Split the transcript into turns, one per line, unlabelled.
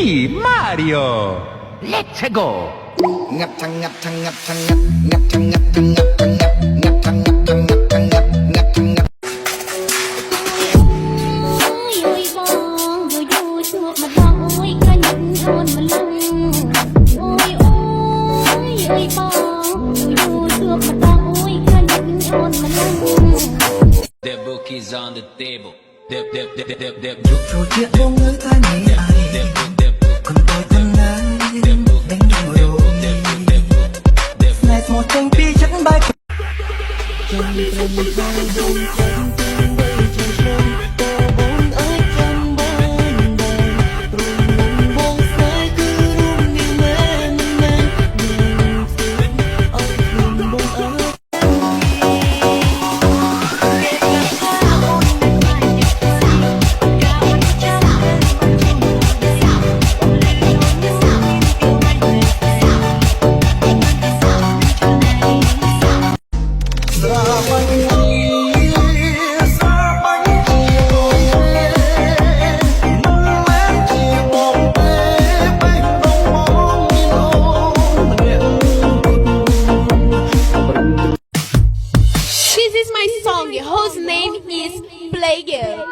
Mario Let's go
งับทั้งงับทั้งงับทั้งงับงับทั้งงับทั้งงับทั้งงับงับทั้งงับทั้งงับทั้งงับงับทั้งงับ
ยุยบองอยู่ช่วยมาดองโอ้ยก็ยิ่งโดนมาลังโอ้ยโอ้ยยุยบองอยู่ช่วยมาดองโอ้ยก็ยิ่งโดนมาลัง
The book is on the table. The
Dục trò chuyện bông ngữ ta nghĩ ai Còn tôi thân ái đánh rồi Này một tranh pi chất bài Trong đi trong một hai đông chân tương đầy trời sông Tô bốn ơi trong bên đời Rung nâng bông sai cứ rung đi lên lên Nhìn xuống ơi rung bông ơi
This is my song whose name is Player.